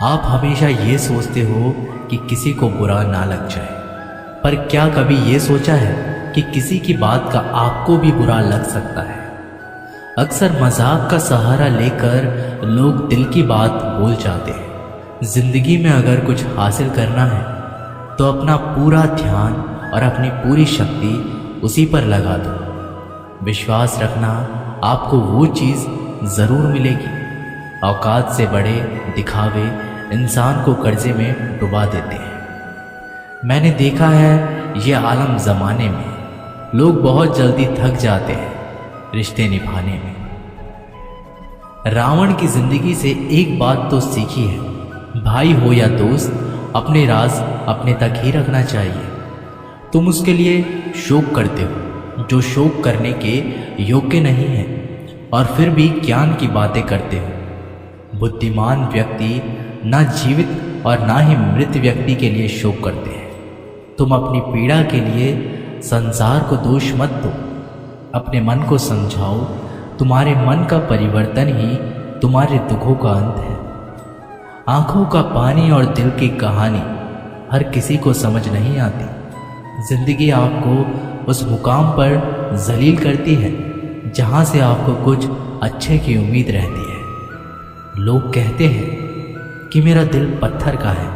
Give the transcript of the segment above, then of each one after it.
आप हमेशा ये सोचते हो कि किसी को बुरा ना लग जाए, पर क्या कभी ये सोचा है कि किसी की बात का आपको भी बुरा लग सकता है। अक्सर मजाक का सहारा लेकर लोग दिल की बात बोल जाते हैं। जिंदगी में अगर कुछ हासिल करना है तो अपना पूरा ध्यान और अपनी पूरी शक्ति उसी पर लगा दो। विश्वास रखना, आपको वो चीज़ ज़रूर मिलेगी। औकात से बड़े दिखावे इंसान को कर्जे में डुबा देते हैं। मैंने देखा है ये आलम ज़माने में लोग बहुत जल्दी थक जाते हैं रिश्ते निभाने में। रावण की जिंदगी से एक बात तो सीखी है, भाई हो या दोस्त, अपने राज अपने तक ही रखना चाहिए। तुम उसके लिए शोक करते हो जो शोक करने के योग्य नहीं है, और फिर भी ज्ञान की बातें करते हो। बुद्धिमान व्यक्ति ना जीवित और ना ही मृत व्यक्ति के लिए शोक करते हैं। तुम अपनी पीड़ा के लिए संसार को दोष मत दो, अपने मन को समझाओ। तुम्हारे मन का परिवर्तन ही तुम्हारे दुखों का अंत है। आंखों का पानी और दिल की कहानी हर किसी को समझ नहीं आती। जिंदगी आपको उस मुकाम पर जलील करती है जहां से आपको कुछ अच्छे की उम्मीद रहती है। लोग कहते हैं कि मेरा दिल पत्थर का है,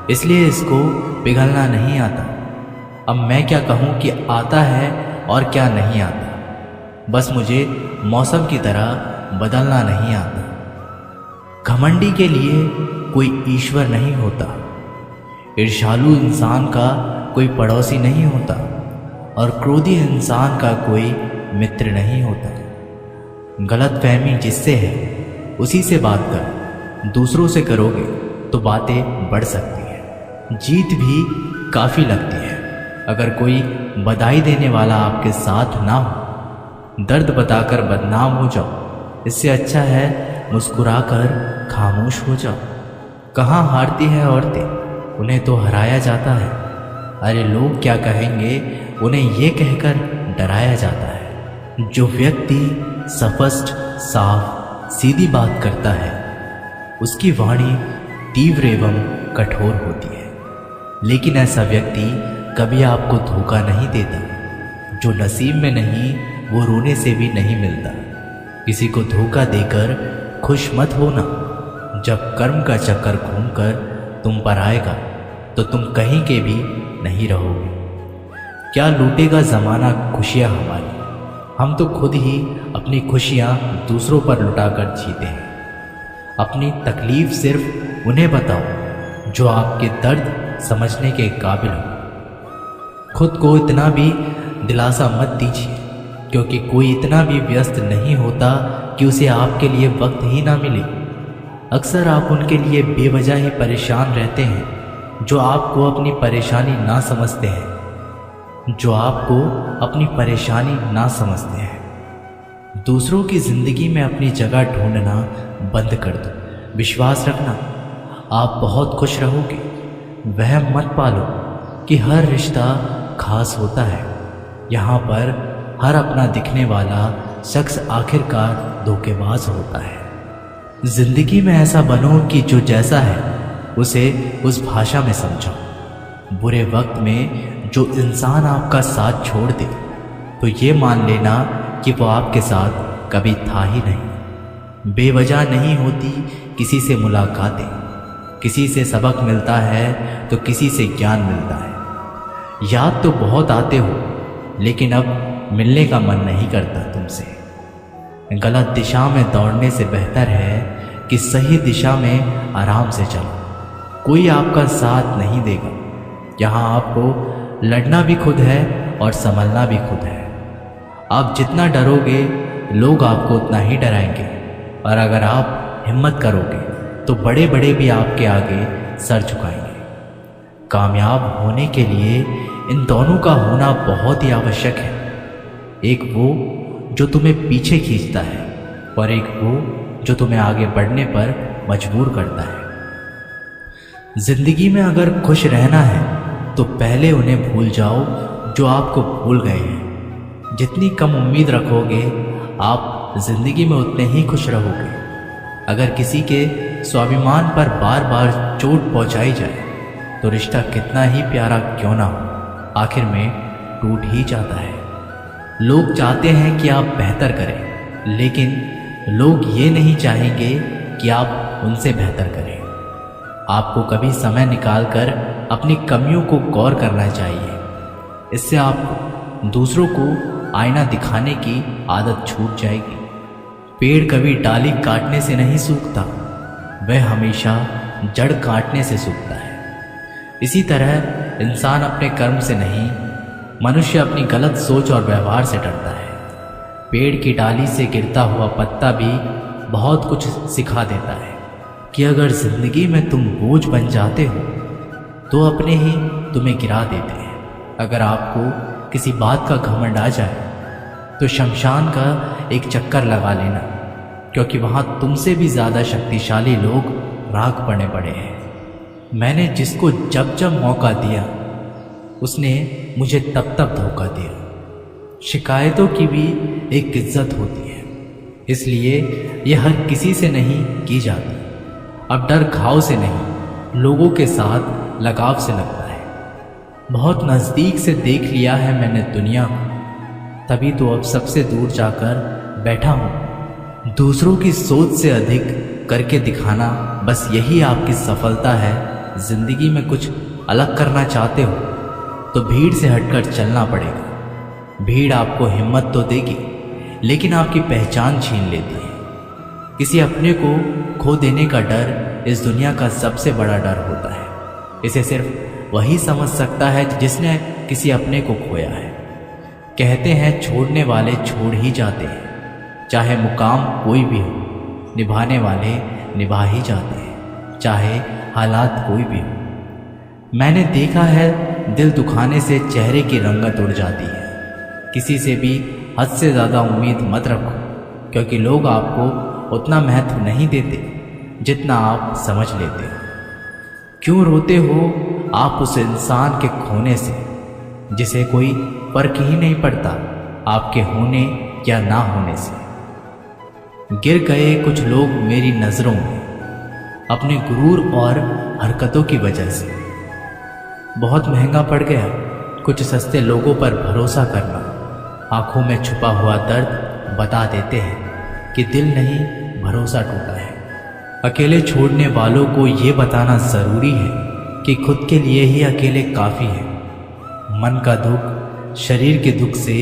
इसलिए इसको पिघलना नहीं आता। अब मैं क्या कहूँ कि आता है और क्या नहीं आता। बस मुझे मौसम की तरह बदलना नहीं आता। घमंडी के लिए कोई ईश्वर नहीं होता, ईर्ष्यालु इंसान का कोई पड़ोसी नहीं होता, और क्रोधी इंसान का कोई मित्र नहीं होता। गलतफहमी जिससे है उसी से बात करो। दूसरों से करोगे तो बातें बढ़ सकती हैं, जीत भी काफ़ी लगती है। अगर कोई बधाई देने वाला आपके साथ ना हो, दर्द बताकर बदनाम हो जाओ। इससे अच्छा है मुस्कुराकर खामोश हो जाओ। कहाँ हारती हैं औरतें, उन्हें तो हराया जाता है। अरे लोग क्या कहेंगे, उन्हें ये कहकर डराया जाता है। जो व्यक्ति स्पष्ट, साफ, सीधी बात करता है उसकी वाणी तीव्र एवं कठोर होती है। लेकिन ऐसा व्यक्ति कभी आपको धोखा नहीं देता। जो नसीब में नहीं वो रोने से भी नहीं मिलता। किसी को धोखा देकर खुश मत होना। जब कर्म का चक्कर घूमकर तुम पर आएगा तो तुम कहीं के भी नहीं रहोगे। क्या लूटेगा ज़माना खुशियाँ हमारी, हम तो खुद ही अपनी खुशियाँ दूसरों पर लुटाकर जीते हैं। अपनी तकलीफ सिर्फ उन्हें बताओ जो आपके दर्द समझने के काबिल हो। खुद को इतना भी दिलासा मत दीजिए, क्योंकि कोई इतना भी व्यस्त नहीं होता कि उसे आपके लिए वक्त ही ना मिले। अक्सर आप उनके लिए बेवजह ही परेशान रहते हैं जो आपको अपनी परेशानी ना समझते हैं, दूसरों की ज़िंदगी में अपनी जगह ढूंढना बंद कर दो। विश्वास रखना, आप बहुत खुश रहोगे। वहम मत पालो कि हर रिश्ता खास होता है। यहाँ पर हर अपना दिखने वाला शख्स आखिरकार धोखेबाज होता है। जिंदगी में ऐसा बनो कि जो जैसा है उसे उस भाषा में समझो। बुरे वक्त में जो इंसान आपका साथ छोड़ दे तो ये मान लेना कि वो आपके साथ कभी था ही नहीं। बेवजह नहीं होती किसी से मुलाकातें, किसी से सबक मिलता है तो किसी से ज्ञान मिलता है। याद तो बहुत आते हो, लेकिन अब मिलने का मन नहीं करता तुमसे। गलत दिशा में दौड़ने से बेहतर है कि सही दिशा में आराम से चलो। कोई आपका साथ नहीं देगा। यहाँ आपको लड़ना भी खुद है और संभलना भी खुद है। आप जितना डरोगे लोग आपको उतना ही डराएंगे, और अगर आप हिम्मत करोगे तो बड़े बड़े भी आपके आगे सर झुकाएंगे। कामयाब होने के लिए इन दोनों का होना बहुत ही आवश्यक है। एक वो जो तुम्हें पीछे खींचता है, और एक वो जो तुम्हें आगे बढ़ने पर मजबूर करता है। जिंदगी में अगर खुश रहना है तो पहले उन्हें भूल जाओ जो आपको भूल गए हैं। जितनी कम उम्मीद रखोगे आप जिंदगी में उतने ही खुश रहोगे। अगर किसी के स्वाभिमान पर बार बार चोट पहुंचाई जाए तो रिश्ता कितना ही प्यारा क्यों ना हो, आखिर में टूट ही जाता है। लोग चाहते हैं कि आप बेहतर करें, लेकिन लोग ये नहीं चाहेंगे कि आप उनसे बेहतर करें। आपको कभी समय निकालकर अपनी कमियों को गौर करना चाहिए। इससे आपको दूसरों को आईना दिखाने की आदत छूट जाएगी। पेड़ कभी डाली काटने से नहीं सूखता, वह हमेशा जड़ काटने से सूखता है। इसी तरह इंसान अपने कर्म से नहीं, मनुष्य अपनी गलत सोच और व्यवहार से डरता है। पेड़ की डाली से गिरता हुआ पत्ता भी बहुत कुछ सिखा देता है कि अगर जिंदगी में तुम बोझ बन जाते हो तो अपने ही तुम्हें गिरा देते हैं। अगर आपको किसी बात का घमंड आ जाए तो शमशान का एक चक्कर लगा लेना, क्योंकि वहाँ तुमसे भी ज़्यादा शक्तिशाली लोग राख पड़े पड़े हैं। मैंने जिसको जब जब मौका दिया उसने मुझे तब तब धोखा दिया। शिकायतों की भी एक इज्जत होती है, इसलिए यह हर किसी से नहीं की जाती। अब डर घाव से नहीं, लोगों के साथ लगाव से लगता है। बहुत नज़दीक से देख लिया है मैंने दुनिया को, तभी तो अब सबसे दूर जाकर बैठा हूँ। दूसरों की सोच से अधिक करके दिखाना, बस यही आपकी सफलता है। जिंदगी में कुछ अलग करना चाहते हो तो भीड़ से हटकर चलना पड़ेगा। भीड़ आपको हिम्मत तो देगी, लेकिन आपकी पहचान छीन लेती है। किसी अपने को खो देने का डर इस दुनिया का सबसे बड़ा डर होता है। इसे सिर्फ वही समझ सकता है जिसने किसी अपने को खोया है। कहते हैं छोड़ने वाले छोड़ ही जाते हैं, चाहे मुकाम कोई भी हो। निभाने वाले निभा ही जाते हैं, चाहे हालात कोई भी हो। मैंने देखा है दिल दुखाने से चेहरे की रंगत उड़ जाती है। किसी से भी हद से ज़्यादा उम्मीद मत रखो, क्योंकि लोग आपको उतना महत्व नहीं देते जितना आप समझ लेते हो। क्यों रोते हो आप उस इंसान के खोने से जिसे कोई फर्क ही नहीं पड़ता आपके होने या ना होने से। गिर गए कुछ लोग मेरी नज़रों में अपने गुरूर और हरकतों की वजह से। बहुत महंगा पड़ गया कुछ सस्ते लोगों पर भरोसा करना। आंखों में छुपा हुआ दर्द बता देते हैं कि दिल नहीं, भरोसा टूटा है। अकेले छोड़ने वालों को ये बताना ज़रूरी है कि खुद के लिए ही अकेले काफ़ी है। मन का दुख शरीर के दुख से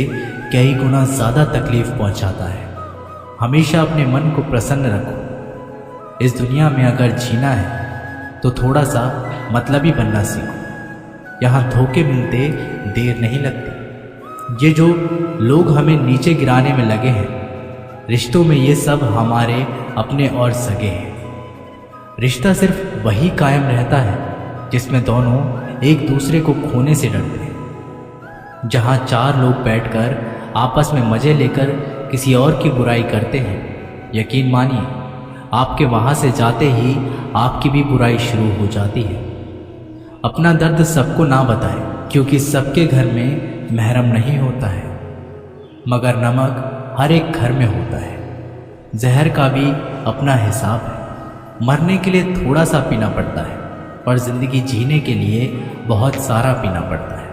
कई गुना ज़्यादा तकलीफ पहुंचाता है। हमेशा अपने मन को प्रसन्न रखो। इस दुनिया में अगर जीना है तो थोड़ा सा मतलबी बनना सीखो। यहाँ धोखे मिलते देर नहीं लगती। ये जो लोग हमें नीचे गिराने में लगे हैं, रिश्तों में ये सब हमारे अपने और सगे हैं। रिश्ता सिर्फ वही कायम रहता है जिसमें दोनों एक दूसरे को खोने से डरते हैं। जहाँ चार लोग बैठकर आपस में मज़े लेकर किसी और की बुराई करते हैं, यकीन मानिए आपके वहाँ से जाते ही आपकी भी बुराई शुरू हो जाती है। अपना दर्द सबको ना बताएं, क्योंकि सबके घर में महरम नहीं होता है, मगर नमक हर एक घर में होता है। जहर का भी अपना हिसाब है। मरने के लिए थोड़ा सा पीना पड़ता है और ज़िंदगी जीने के लिए बहुत सारा पीना पड़ता है।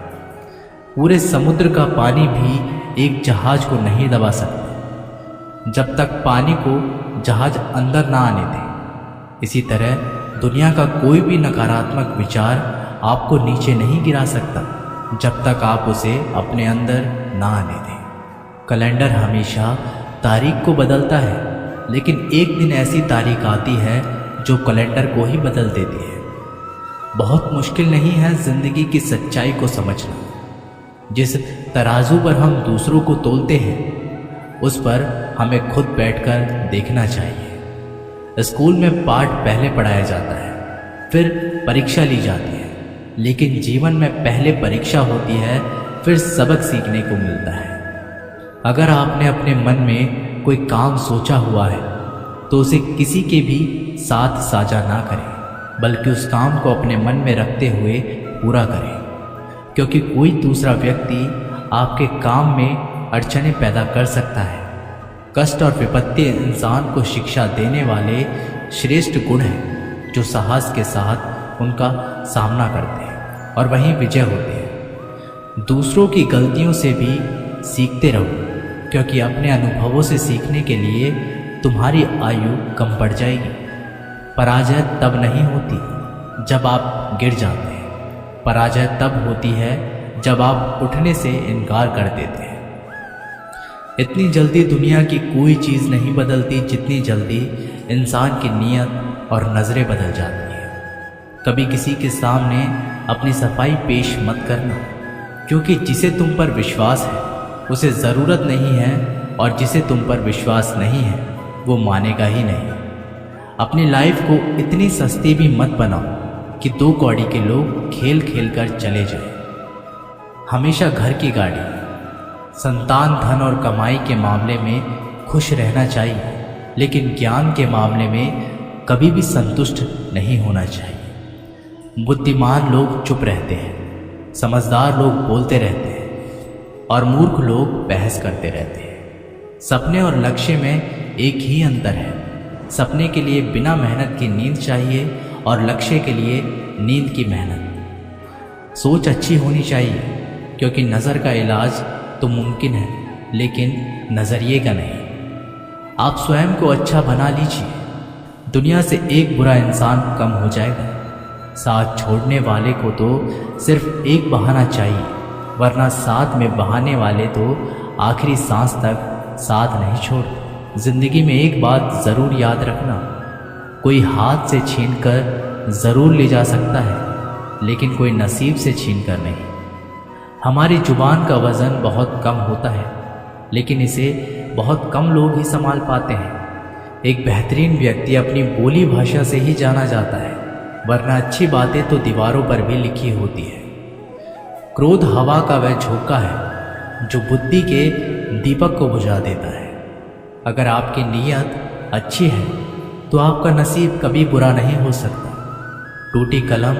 पूरे समुद्र का पानी भी एक जहाज को नहीं दबा सकता जब तक पानी को जहाज अंदर ना आने दे। इसी तरह दुनिया का कोई भी नकारात्मक विचार आपको नीचे नहीं गिरा सकता जब तक आप उसे अपने अंदर ना आने दें। कैलेंडर हमेशा तारीख को बदलता है, लेकिन एक दिन ऐसी तारीख आती है जो कैलेंडर को ही बदल देती है। बहुत मुश्किल नहीं है ज़िंदगी की सच्चाई को समझना। जिस तराजू पर हम दूसरों को तोलते हैं, उस पर हमें खुद बैठकर देखना चाहिए। स्कूल में पाठ पहले पढ़ाया जाता है, फिर परीक्षा ली जाती है, लेकिन जीवन में पहले परीक्षा होती है, फिर सबक सीखने को मिलता है। अगर आपने अपने मन में कोई काम सोचा हुआ है तो उसे किसी के भी साथ साझा ना करें, बल्कि उस काम को अपने मन में रखते हुए पूरा करें, क्योंकि कोई दूसरा व्यक्ति आपके काम में अड़चनें पैदा कर सकता है। कष्ट और विपत्ति इंसान को शिक्षा देने वाले श्रेष्ठ गुण हैं। जो साहस के साथ उनका सामना करते हैं और वहीं विजय होते हैं। दूसरों की गलतियों से भी सीखते रहो, क्योंकि अपने अनुभवों से सीखने के लिए तुम्हारी आयु कम बढ़ जाएगी। पराजय तब नहीं होती जब आप गिर जाते हैं, पराजय तब होती है जब आप उठने से इनकार कर देते हैं। इतनी जल्दी दुनिया की कोई चीज़ नहीं बदलती जितनी जल्दी इंसान की नीयत और नज़रें बदल जाती हैं। कभी किसी के सामने अपनी सफाई पेश मत करना, क्योंकि जिसे तुम पर विश्वास है उसे ज़रूरत नहीं है, और जिसे तुम पर विश्वास नहीं है वो मानेगा ही नहीं। अपनी लाइफ को इतनी सस्ती भी मत बनाओ कि 2 कौड़ी के लोग खेल खेल कर चले जाएं। हमेशा घर की गाड़ी, संतान, धन और कमाई के मामले में खुश रहना चाहिए, लेकिन ज्ञान के मामले में कभी भी संतुष्ट नहीं होना चाहिए। बुद्धिमान लोग चुप रहते हैं, समझदार लोग बोलते रहते हैं और मूर्ख लोग बहस करते रहते हैं। सपने और लक्ष्य में एक ही अंतर है। सपने के लिए बिना मेहनत की नींद चाहिए और लक्ष्य के लिए नींद की मेहनत। सोच अच्छी होनी चाहिए, क्योंकि नज़र का इलाज तो मुमकिन है, लेकिन नज़रिए का नहीं। आप स्वयं को अच्छा बना लीजिए, दुनिया से एक बुरा इंसान कम हो जाएगा। साथ छोड़ने वाले को तो सिर्फ एक बहाना चाहिए, वरना साथ में बहाने वाले तो आखिरी सांस तक साथ नहीं छोड़ते। ज़िंदगी में एक बात ज़रूर याद रखना, कोई हाथ से छीन कर ज़रूर ले जा सकता है, लेकिन कोई नसीब से छीन कर नहीं। हमारी जुबान का वज़न बहुत कम होता है, लेकिन इसे बहुत कम लोग ही संभाल पाते हैं। एक बेहतरीन व्यक्ति अपनी बोली भाषा से ही जाना जाता है, वरना अच्छी बातें तो दीवारों पर भी लिखी होती है। क्रोध हवा का वह झोंका है जो बुद्धि के दीपक को बुझा देता है। अगर आपकी नीयत अच्छी है तो आपका नसीब कभी बुरा नहीं हो सकता। टूटी कलम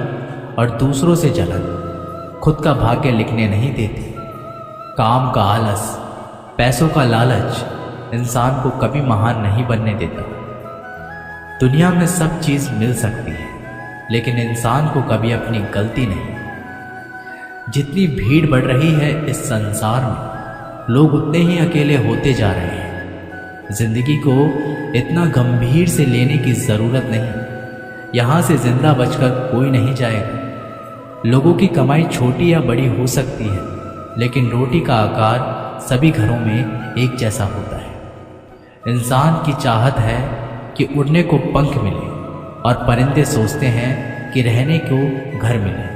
और दूसरों से जलन खुद का भाग्य लिखने नहीं देती। काम का आलस, पैसों का लालच इंसान को कभी महान नहीं बनने देता। दुनिया में सब चीज़ मिल सकती है, लेकिन इंसान को कभी अपनी गलती नहीं। जितनी भीड़ बढ़ रही है इस संसार में, लोग उतने ही अकेले होते जा रहे हैं। जिंदगी को इतना गंभीर से लेने की ज़रूरत नहीं। यहाँ से जिंदा बचकर कोई नहीं जाएगा। लोगों की कमाई छोटी या बड़ी हो सकती है, लेकिन रोटी का आकार सभी घरों में एक जैसा होता है। इंसान की चाहत है कि उड़ने को पंख मिले, और परिंदे सोचते हैं कि रहने को घर मिले।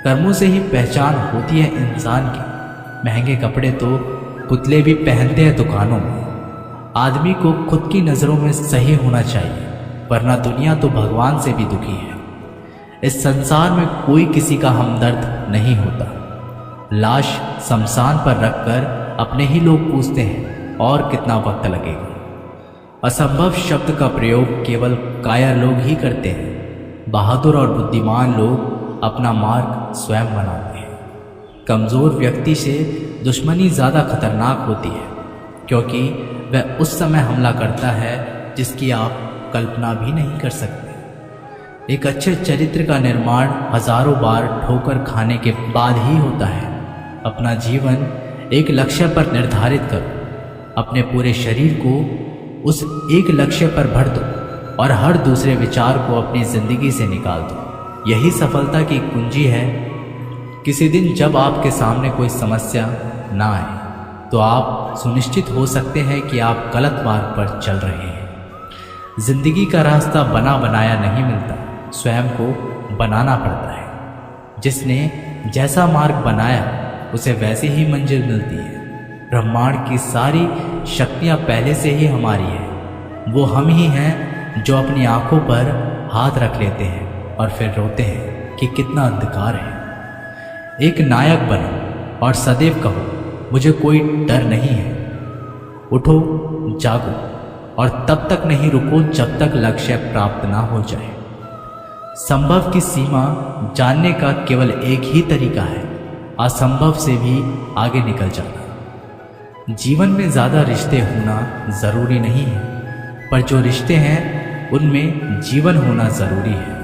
कर्मों से ही पहचान होती है इंसान की। महंगे कपड़े तो पुतले भी पहनते हैं दुकानों में। आदमी को खुद की नज़रों में सही होना चाहिए, वरना दुनिया तो भगवान से भी दुखी है। इस संसार में कोई किसी का हमदर्द नहीं होता। लाश शमशान पर रखकर अपने ही लोग पूछते हैं और कितना वक्त लगेगा। असंभव शब्द का प्रयोग केवल कायर लोग ही करते हैं। बहादुर और बुद्धिमान लोग अपना मार्ग स्वयं बनाते हैं। कमज़ोर व्यक्ति से दुश्मनी ज़्यादा खतरनाक होती है, क्योंकि वह उस समय हमला करता है जिसकी आप कल्पना भी नहीं कर सकते। एक अच्छे चरित्र का निर्माण हजारों बार ठोकर खाने के बाद ही होता है। अपना जीवन एक लक्ष्य पर निर्धारित करो। अपने पूरे शरीर को उस एक लक्ष्य पर भर दो और हर दूसरे विचार को अपनी ज़िंदगी से निकाल दो। यही सफलता की कुंजी है। किसी दिन जब आपके सामने कोई समस्या ना आए तो आप सुनिश्चित हो सकते हैं कि आप गलत मार्ग पर चल रहे हैं। जिंदगी का रास्ता बना बनाया नहीं मिलता, स्वयं को बनाना पड़ता है। जिसने जैसा मार्ग बनाया उसे वैसी ही मंजिल मिलती है। ब्रह्मांड की सारी शक्तियाँ पहले से ही हमारी हैं। वो हम ही हैं जो अपनी आंखों पर हाथ रख लेते हैं और फिर रोते हैं कि कितना अंधकार है। एक नायक बनो और सदैव कहो मुझे कोई डर नहीं है। उठो, जागो और तब तक नहीं रुको जब तक लक्ष्य प्राप्त ना हो जाए। संभव की सीमा जानने का केवल एक ही तरीका है, असंभव से भी आगे निकल जाना। जीवन में ज़्यादा रिश्ते होना ज़रूरी नहीं है, पर जो रिश्ते हैं उनमें जीवन होना ज़रूरी है।